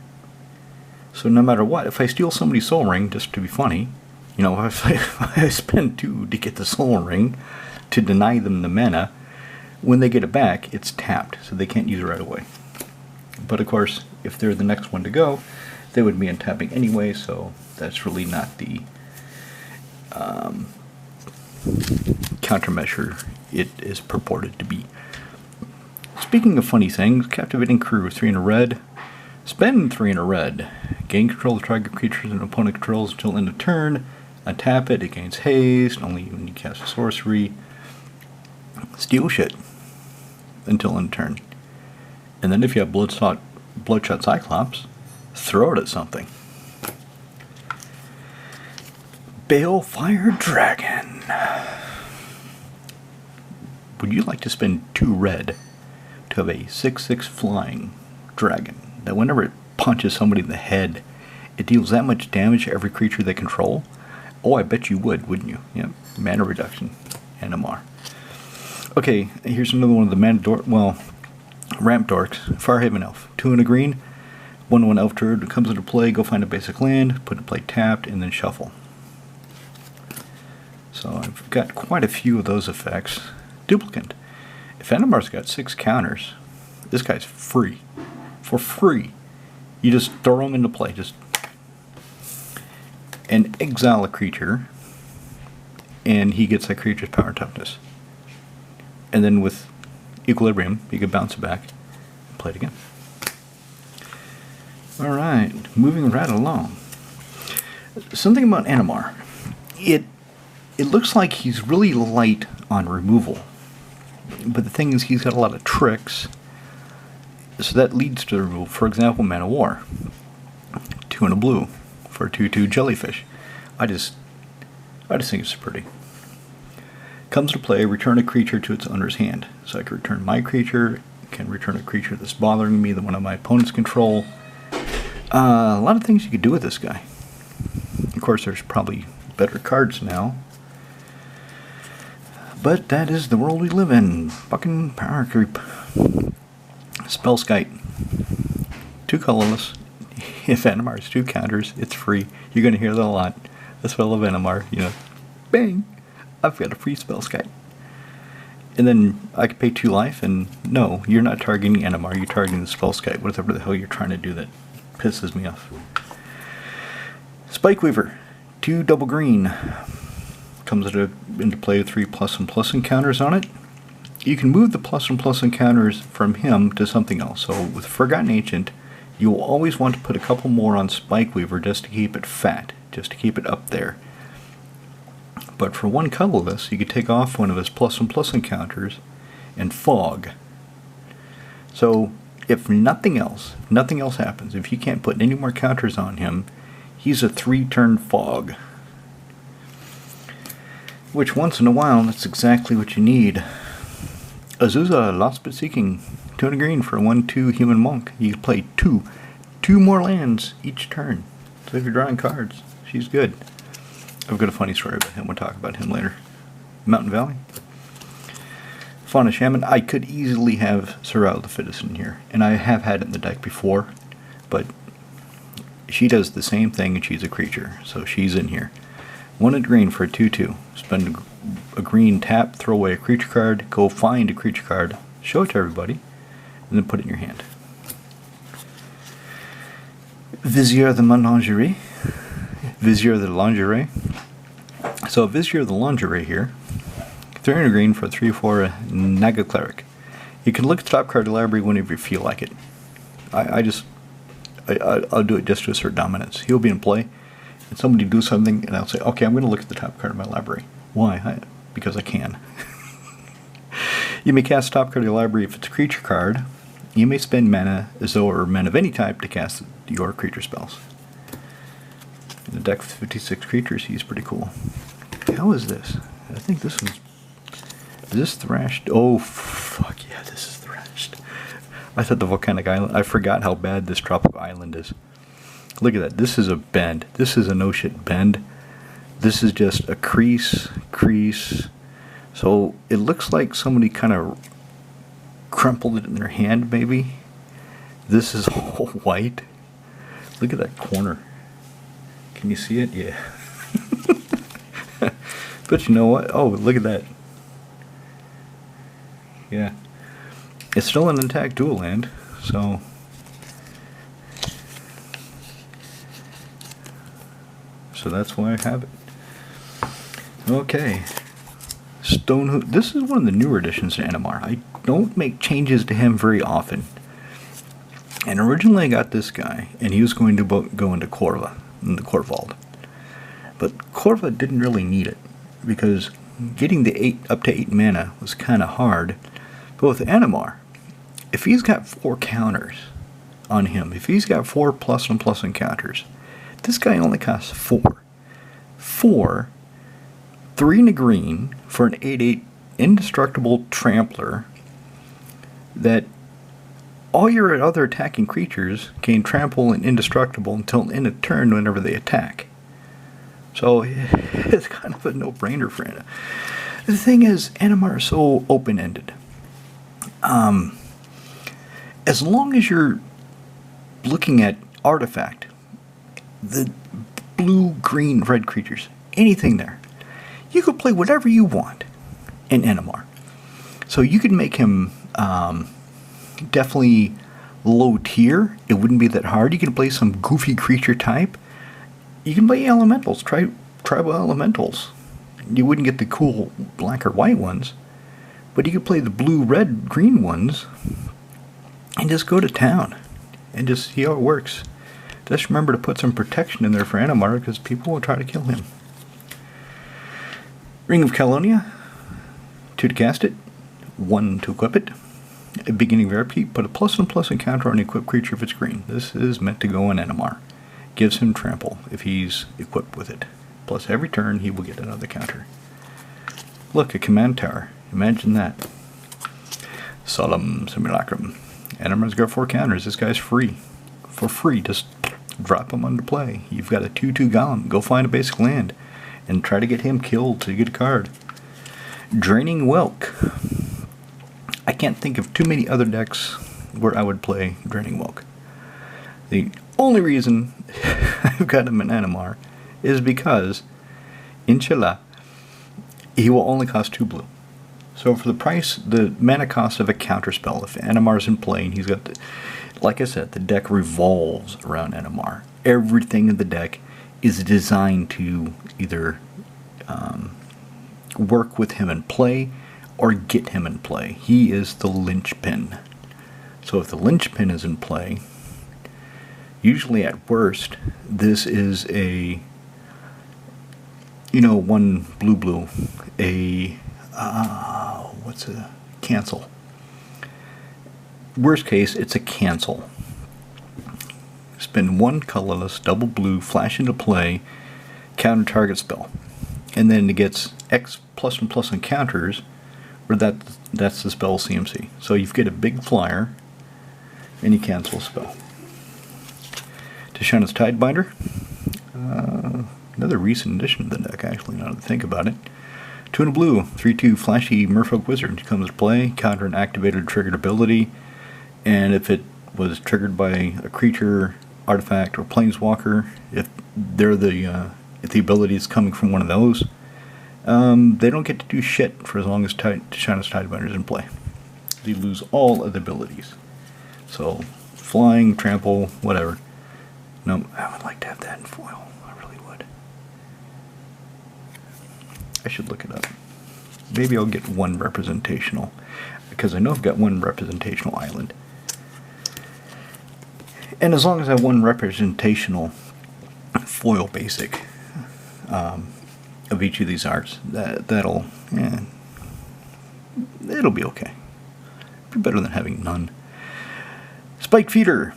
So no matter what, if I steal somebody's soul ring, just to be funny, if I spend 2 to get the soul ring to deny them the mana, when they get it back, it's tapped, so they can't use it right away. But of course, if they're the next one to go, they would be untapping anyway, so that's really not the countermeasure it is purported to be. Speaking of funny things, Captivating Crew, 3 in a red. Spend 3 in a red. Gain control of target creatures and opponent controls until end of turn. Untap it, it gains haste, only when you cast a sorcery. Steal shit until end of turn. And then if you have Bloodshot Cyclops, throw it at something. Balefire Dragon. Would you like to spend 2 red to have a 6/6 flying dragon that whenever it punches somebody in the head, it deals that much damage to every creature they control? Oh, I bet you would, wouldn't you? Yep. Mana reduction. NMR. Okay, here's another one of the Ramp Dorks. Farhaven Elf. 2 and a green. 1/1 Elf Druid comes into play. Go find a basic land, put it in play tapped, and then shuffle. So I've got quite a few of those effects. Duplicant. If NMR's got 6 counters, this guy's free. For free. You just throw him into play. And exile a creature. and he gets that creature's power and toughness. And then with Equilibrium, you can bounce it back and play it again. Alright, moving right along. Something about Animar. It looks like he's really light on removal. But the thing is, he's got a lot of tricks. So that leads to the removal. For example, Man of War. 2 and a blue for 2/2 jellyfish. I just think it's pretty. Comes to play, return a creature to its owner's hand. So I can return my creature, can return a creature that's bothering me, the one of my opponent's control. A lot of things you could do with this guy. Of course, there's probably better cards now. But that is the world we live in. Fucking power creep. Spellskite. 2 colorless. If Animar is 2 counters, it's free. You're going to hear that a lot. That's why I love Animar. You know, bang! I've got a free Spellskite. And then I can pay 2 life, and no, you're not targeting Animar, you're targeting the Spellskite, whatever the hell you're trying to do that pisses me off. Spikeweaver, 2 double green. Comes into play with 3 +1/+ encounters on it. You can move the +1/+ encounters from him to something else. So with Forgotten Ancient, you will always want to put a couple more on Spikeweaver just to keep it fat, just to keep it up there. But for 1 colorless, you could take off one of his +1/+ encounters and fog. So if nothing else happens, if you can't put any more counters on him, he's a 3-turn fog. Which once in a while, that's exactly what you need. Azusa, Lost But Seeking, 2 and a green for a 1/2 human monk. You can play 2 more lands each turn. So if you're drawing cards, she's good. I've got a funny story about him. We'll talk about him later. Mountain Valley. Fauna Shaman. I could easily have Survival of the Fittest in here. And I have had it in the deck before. But she does the same thing and she's a creature. So she's in here. 1 and green for a 2/2. Spend a green tap, throw away a creature card, go find a creature card, show it to everybody, and then put it in your hand. Vizier the Menagerie. Vizier the Lingerie. So Vizier the Lingerie here. 3 and a green for a 3/4 Naga Cleric. You can look at the top card of the library whenever you feel like it. I'll do it just to assert dominance. He'll be in play, and somebody do something, and I'll say, okay, I'm going to look at the top card of my library. Why? Because I can. You may cast the top card of your library if it's a creature card. You may spend mana, or mana of any type, to cast your creature spells. In the deck with 56 creatures, he's pretty cool. How is this? I think this one's... Is this Thrashed? Oh, fuck yeah, this is Thrashed. I thought the Volcanic Island... I forgot how bad this tropical island is. Look at that. This is a bend. This is a no-shit bend. This is just a crease. So it looks like somebody kind of crumpled it in their hand, maybe. This is all white. Look at that corner. Can you see it? Yeah. But you know what? Oh, look at that. Yeah. It's still an intact dual land, so... So that's why I have it. Okay. Stonehood. This is one of the newer additions to Animar. I don't make changes to him very often. And originally I got this guy, and he was going to go into Corva, in the Corvault. But Corva didn't really need it, because getting the up to 8 mana was kind of hard. But with Animar, if he's got 4 counters on him, if he's got 4 +1/+ encounters, this guy only costs 4. 3 and a green for an 8/8 indestructible trampler that all your other attacking creatures can trample and indestructible until the end of turn whenever they attack. So it's kind of a no-brainer for it. The thing is, Animar is so open-ended. As long as you're looking at artifact, the blue, green, red creatures, anything there, you could play whatever you want in Animar. So you could make him definitely low tier. It wouldn't be that hard. You can play some goofy creature type. You can play elementals, tribal elementals, You wouldn't get the cool black or white ones, but you could play the blue, red, green ones and just go to town and just see how it works. Just remember to put some protection in there for Animar because people will try to kill him. Ring of Calonia, 2 to cast it, 1 to equip it. At the beginning of upkeep, put a +1/+1 encounter on an equipped creature if it's green. This is meant to go on Animar. Gives him trample if he's equipped with it. Plus every turn he will get another counter. Look, a command tower. Imagine that. Solemn Simulacrum. Animar's got 4 counters. This guy's free. For free, just drop him under play. You've got a 2/2 golem. Go find a basic land and try to get him killed till you get a card. Draining Whelk. I can't think of too many other decks where I would play Draining Whelk. The only reason I've got him in Animar is because, inshallah, he will only cost 2 blue. So for the price, the mana cost of a counter spell, if Animar's in play and he's got the, like I said, the deck revolves around Animar. Everything in the deck is designed to either work with him in play or get him in play. He is the linchpin. So if the linchpin is in play, usually at worst, this is a, 1 blue, what's a cancel. Worst case, it's a cancel. Spend 1 colorless, double blue, flash into play, counter target spell. And then it gets X +1/+1 counters, or that's the spell CMC. So you get a big flyer, and you cancel a spell. Tishana's Tidebinder. Another recent addition to the deck, actually, now that I think about it. 2 and a blue, 3/2 flashy Merfolk Wizard comes to play, counter an activated triggered ability, and if it was triggered by a creature, artifact, or planeswalker, if the ability is coming from one of those, they don't get to do shit for as long as Tishana's Tidebinder is in play. They lose all of the abilities. So, flying, trample, whatever. No, I would like to have that in foil. I really would. I should look it up. Maybe I'll get 1 representational, because I know I've got 1 representational island. And as long as I have 1 representational foil basic of each of these arts, it'll be okay. Be better than having none. Spike Feeder,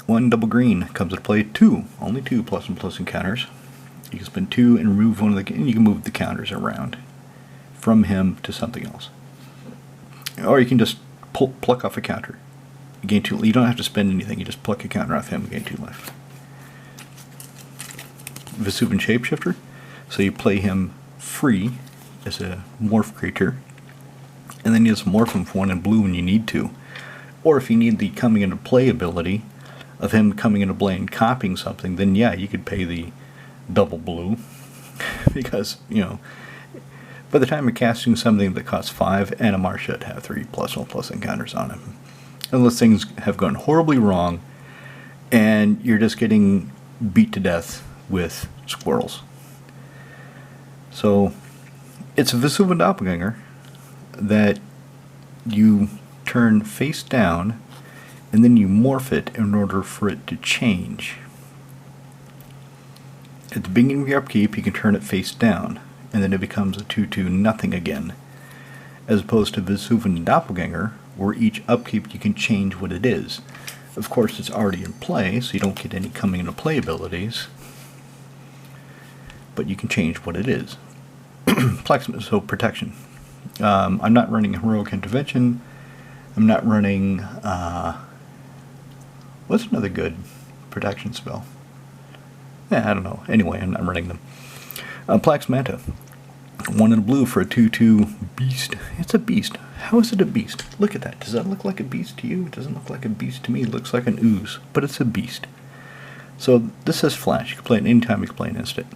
1 double green, comes into play, 2, only 2 +1/+1 encounters. You can spend 2 and remove one of the, and you can move the counters around from him to something else. Or you can just pluck off a counter. You gain 2. You don't have to spend anything. You just pluck a counter off him and gain 2 life. Vesuvian Shapeshifter. So you play him free as a morph creature, and then you just morph him for 1 in blue when you need to. Or if you need the coming into play ability of him coming into play and copying something, then yeah, you could pay the double blue. Because, by the time you're casting something that costs 5, Animar should have 3 +1/+1 encounters on him. Unless things have gone horribly wrong and you're just getting beat to death with squirrels. So, it's a Vesuvian Doppelganger that you turn face down and then you morph it in order for it to change. At the beginning of your upkeep, you can turn it face down, and then it becomes a 2/2 nothing again. As opposed to Vesuvian Doppelganger, where each upkeep you can change what it is. Of course, it's already in play, so you don't get any coming into play abilities, but you can change what it is. So protection. I'm not running Heroic Intervention. I'm not running, what's another good protection spell? Yeah, I don't know. Anyway, I'm not running them. Plax Manta. 1 in a blue for a 2/2 beast. It's a beast. How is it a beast? Look at that. Does that look like a beast to you? It doesn't look like a beast to me. It looks like an ooze, but it's a beast. So this says flash. You can play it anytime you can play an instant.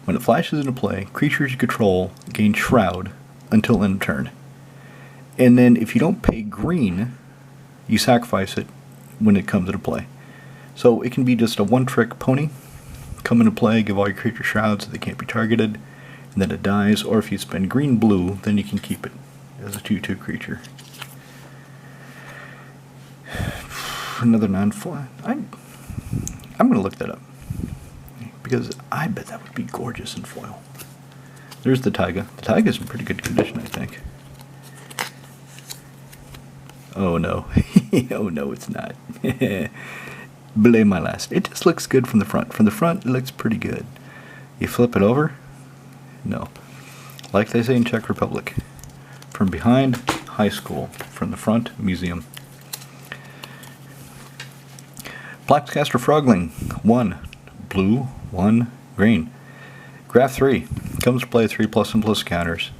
When it flashes into play, creatures you control gain Shroud until end of turn. And then if you don't pay green, you sacrifice it when it comes into play. So it can be just a 1-trick pony. Come into play, give all your creatures Shrouds so they can't be targeted. and then it dies, or if you spend green-blue, then you can keep it as a 2/2 creature. Another non-foil. I'm going to look that up, because I bet that would be gorgeous in foil. There's the taiga. The taiga's in pretty good condition, I think. Oh no. Oh no, it's not. Belay my last. It just looks good from the front. From the front, it looks pretty good. You flip it over? No. Like they say in Czech Republic. From behind, high school. From the front, museum. Blackcaster Frogling. 1 blue, 1 green. Graph 3. Comes to play 3+ and plus counters.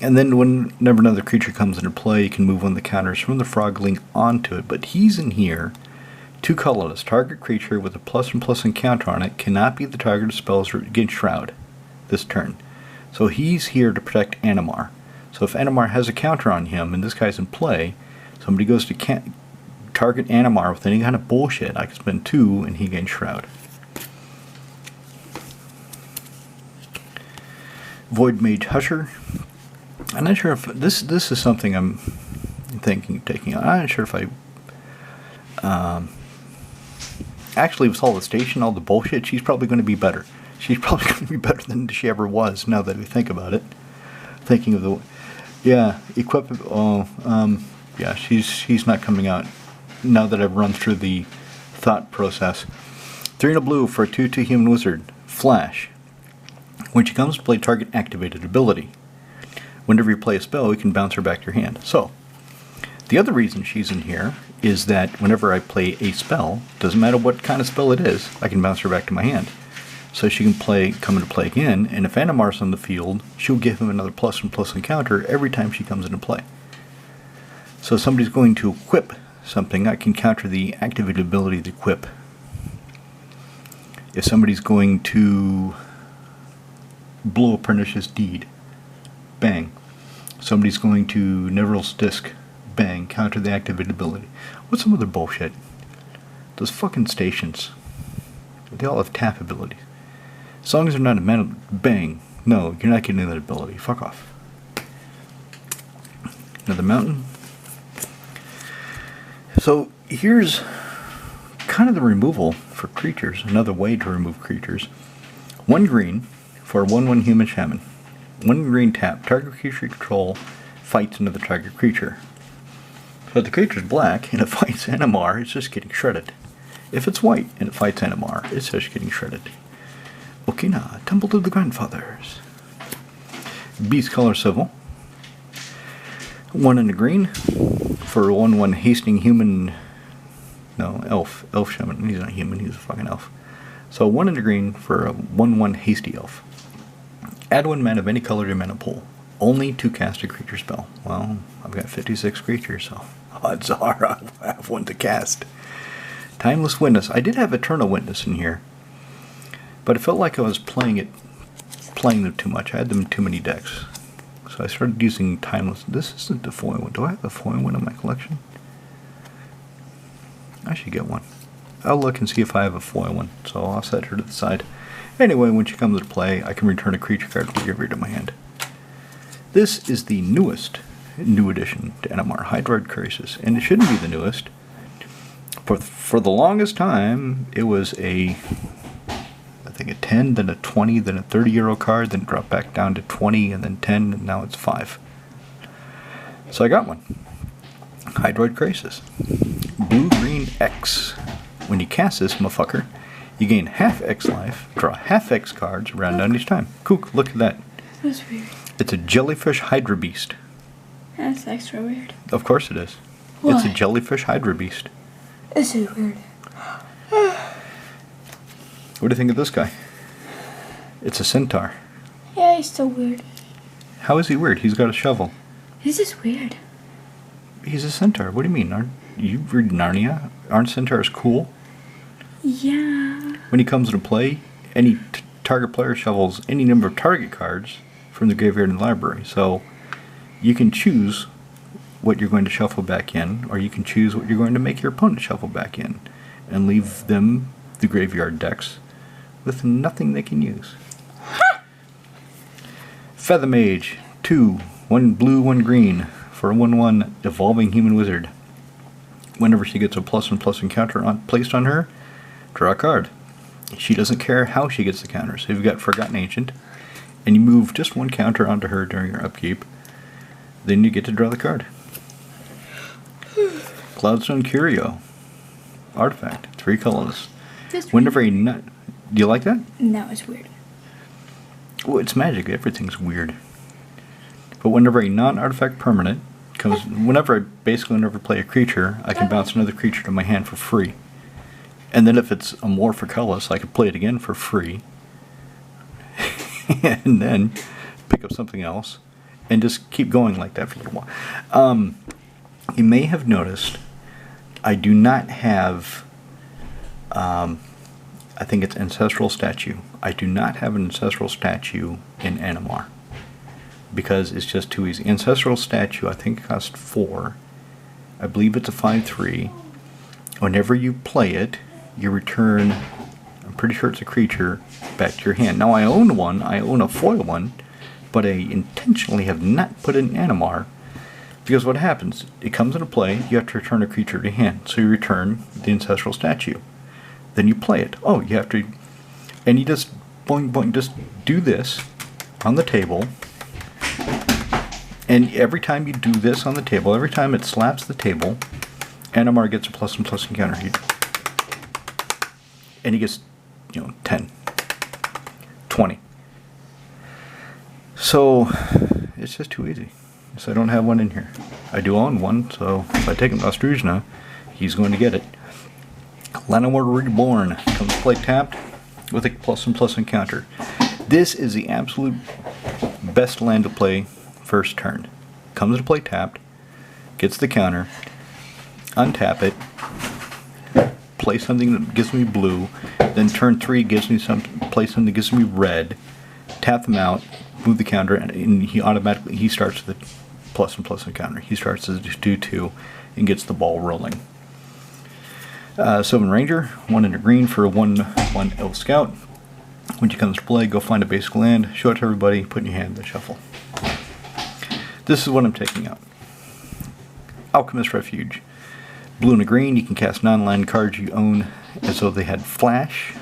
And then whenever another creature comes into play, you can move one of the counters from the Frogling onto it. But he's in here. 2 colorless. Target creature with a +1/+1 and counter on it cannot be the target of spells against Shroud this turn. So he's here to protect Animar. So if Animar has a counter on him and this guy's in play, somebody goes to target Animar with any kind of bullshit, I can spend 2 and he gains Shroud. Void Mage Husher. I'm not sure if this is something I'm thinking of taking on. I'm not sure if I actually with all the station, all the bullshit, she's probably going to be better. She's probably going to be better than she ever was. Now that I think about it, thinking of the equip. Yeah, she's not coming out. Now that I've run through the thought process. 3 and a blue for a 2/2 human wizard. Flash. When she comes to play, target activated ability. Whenever you play a spell, you can bounce her back to your hand. So, the other reason she's in here is that whenever I play a spell, doesn't matter what kind of spell it is, I can bounce her back to my hand. So she can come into play again, and if Animar's on the field, she'll give him another +1/+1 counter every time she comes into play. So if somebody's going to equip something, I can counter the activated ability of the equip. If somebody's going to blow a pernicious deed, bang. Somebody's going to Nevral's Disc, bang, counter the activated ability. What's some other bullshit? Those fucking stations. They all have tap abilities. As long as they're not a mana, bang. No, you're not getting that ability. Fuck off. Another mountain. So here's kind of the removal for creatures. Another way to remove creatures. 1 green for a 1/1 human shaman. 1 green tap. Target creature you control fights another target creature. So if the creature's black and it fights Animar, it's just getting shredded. If it's white and it fights Animar, it's just getting shredded. Okina, Temple to the Grandfathers. Beast Color Civil. 1 in a green for a 1/1 hasting human. No, elf. Elf shaman. He's not human, he's a fucking elf. So 1 in a green for a 1/1 hasty elf. Add 1 mana of any color to your mana pool. Only to cast a creature spell. Well, I've got 56 creatures, so odds are I'll have 1 to cast. Timeless Witness. I did have Eternal Witness in here, but it felt like I was playing them too much. I had them in too many decks. So I started using Timeless. This isn't the foil one. Do I have a foil one in my collection? I should get one. I'll look and see if I have a foil one. So I'll set her to the side. Anyway, when she comes to play, I can return a creature card from your graveyard to my hand. This is the newest new addition to Animar, Hydroid Crisis, and it shouldn't be the newest. For the longest time, it was I think a 10, then a 20, then a 30 € card, then dropped back down to 20, and then 10, and now it's 5. So I got one. Hydroid Crisis. Blue-green X. When you cast this motherfucker, you gain half X life, draw half X cards, round down each time. Kook, look at that. That's weird. It's a jellyfish Hydra Beast. That's extra weird. Of course it is. Why? It's a jellyfish Hydra Beast. This is weird. What do you think of this guy? It's a centaur. Yeah, he's still weird. How is he weird? He's got a shovel. He's just weird. He's a centaur. What do you mean? Aren't you read Narnia? Aren't centaurs cool? Yeah. When he comes into play, any target player shovels any number of target cards from the graveyard and library. So you can choose what you're going to shuffle back in, or you can choose what you're going to make your opponent shuffle back in, and leave them, the graveyard decks, with nothing they can use. Ha! Feather Mage, 2, 1 blue, 1 green, for a 1/1 evolving human wizard. Whenever she gets a +1/+1 counter placed on her, draw a card. She doesn't care how she gets the counter. So if you've got Forgotten Ancient, and you move just 1 counter onto her during your upkeep, then you get to draw the card. Cloudstone Curio, artifact, 3 colorless. Whenever a nut, do you like that? No, it's weird. Well, it's magic. Everything's weird. But whenever a non-artifact permanent comes, whenever I play a creature, I can bounce another creature to my hand for free. And then if it's a more for colorless, I can play it again for free. And then pick up something else. And just keep going like that for a little while. You may have noticed I do not have, I think it's Ancestral Statue. I do not have an Ancestral Statue in Animar, because it's just too easy. Ancestral Statue, I think, costs 4. I believe it's a 5/3. Whenever you play it, you return, I'm pretty sure it's a creature, back to your hand. Now I own one, I own a foil one, but I intentionally have not put it in Animar, because what happens, it comes into play, you have to return a creature to hand. So you return the Ancestral Statue. Then you play it. Oh, you have to, and you just, boing, boing, just do this on the table. And every time you do this on the table, every time it slaps the table, Animar gets a +1/+1 counter. And he gets, 10, 20. So, it's just too easy. So I don't have one in here. I do own one, so if I take him to Ostruzna, he's going to get it. Llanowar Reborn comes to play tapped with a +1/+1 counter. This is the absolute best land to play first turn. Comes to play tapped, gets the counter, untap it, play something that gives me blue, then turn 3 gives me play something that gives me red, tap them out, move the counter, and he starts the +1/+1 counter. He starts as 2/2 and gets the ball rolling. Sylvan Ranger, 1 in a green for a 1/1 Elf Scout. When she comes to play, go find a basic land, show it to everybody, put it in your hand, then shuffle. This is what I'm taking out. Alchemist Refuge. Blue and a green, you can cast non-land cards you own as though they had flash.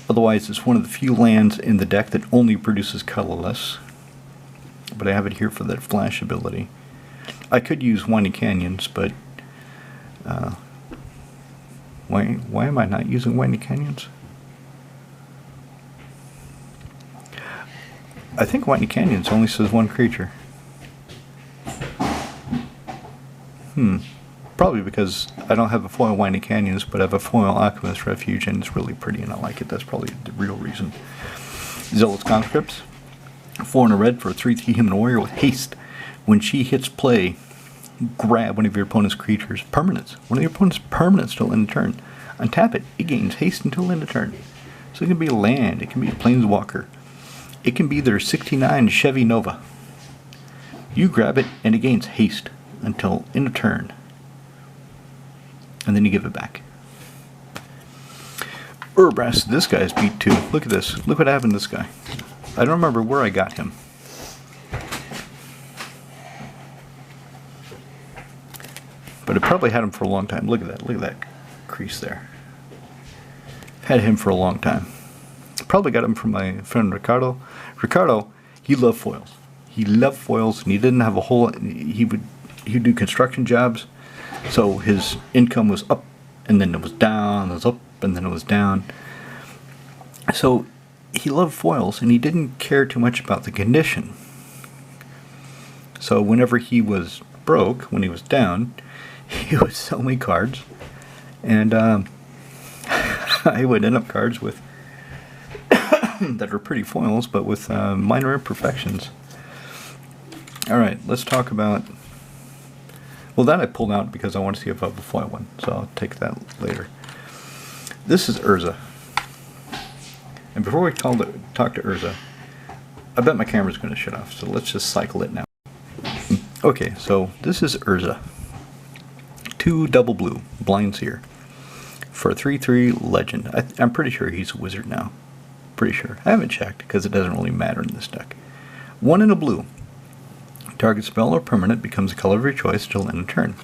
Otherwise, it's one of the few lands in the deck that only produces colorless. But I have it here for that flash ability. I could use Windy Canyons, but why am I not using Windy Canyons? I think Windy Canyons only says 1 creature. Probably because I don't have a foil Windy Canyons, but I have a foil Alchemist Refuge, and it's really pretty and I like it. That's probably the real reason. Zealot's Conscripts. 4 in a red for a 3/3 human warrior with haste. When she hits play, grab one of your opponent's creatures. Permanents. One of your opponent's permanents till end of turn. Untap it. It gains haste until end of turn. So it can be a land. It can be a planeswalker. It can be their 69 Chevy Nova. You grab it and it gains haste until end of turn. And then you give it back. Urabrask, this guy's beat too. Look at this. Look what happened to this guy. I don't remember where I got him. But I probably had him for a long time. Look at that. Look at that crease there. Had him for a long time. Probably got him from my friend Ricardo. Ricardo, he loved foils. He loved foils, and he didn't have a whole. He'd do construction jobs, so his income was up, and then it was down. It was up, and then it was down. So he loved foils, and he didn't care too much about the condition. So whenever he was broke, when he was down, he would sell me cards, and I would end up cards with that are pretty foils, but with minor imperfections. All right, let's talk about. Well, that I pulled out because I want to see if I have a foil one, so I'll take that later. This is Urza, and before we talk to Urza, I bet my camera's going to shut off, so let's just cycle it now. Okay, so this is Urza. 2 double blue, Blind Seer, for a 3/3 legend. I'm pretty sure he's a wizard now. Pretty sure. I haven't checked because it doesn't really matter in this deck. 1 and a blue. Target spell or permanent becomes a color of your choice till end of turn.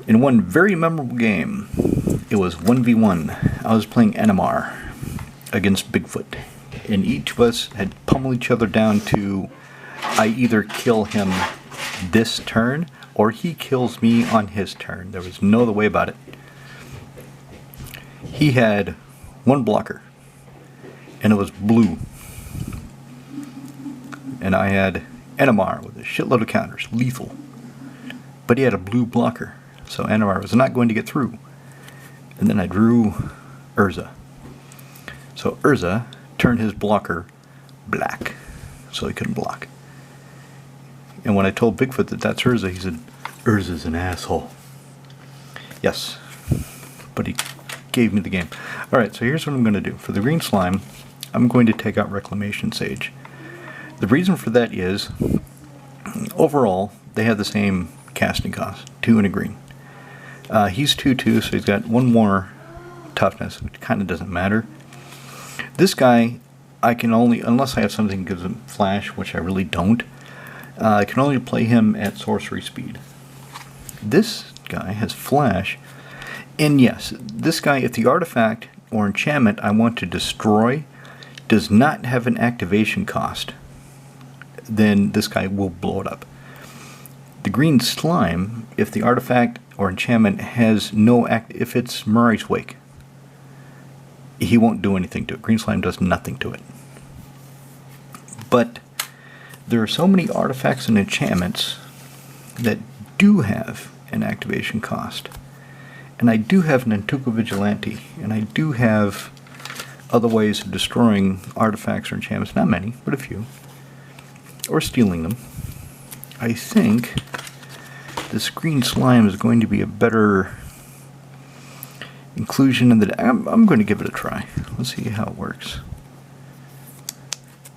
In one very memorable game, it was 1v1. I was playing NMR against Bigfoot, and each of us had pummeled each other down to I either kill him this turn or he kills me on his turn. There was no other way about it. He had one blocker, and it was blue. And I had NMR with a shitload of counters, lethal. But he had a blue blocker, so NMR was not going to get through. And then I drew Urza. So Urza turned his blocker black, so he couldn't block. And when I told Bigfoot that that's Urza, he said, Urza's an asshole. Yes, but he gave me the game. Alright, so here's what I'm going to do. For the green slime, I'm going to take out Reclamation Sage. The reason for that is, overall, they have the same casting cost, 2 and a green. He's 2/2, so he's got 1 more toughness, which kind of doesn't matter. This guy, I can only, unless I have something that gives him flash, which I really don't, I can only play him at sorcery speed. This guy has flash, and yes, this guy, if the artifact or enchantment I want to destroy does not have an activation cost, then this guy will blow it up. The green slime, if the artifact or enchantment has no if it's Murray's Wake, he won't do anything to it. Green slime does nothing to it. But there are so many artifacts and enchantments that do have an activation cost. And I do have an Nantuko Vigilante, and I do have other ways of destroying artifacts or enchantments, not many, but a few, or stealing them. I think this green slime is going to be a better inclusion in the deck. I'm going to give it a try. Let's see how it works.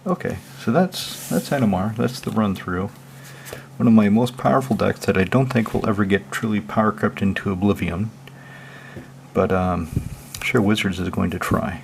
Okay, so that's NMR. That's the run through. One of my most powerful decks that I don't think will ever get truly power crept into oblivion. But sure, Wizards is going to try.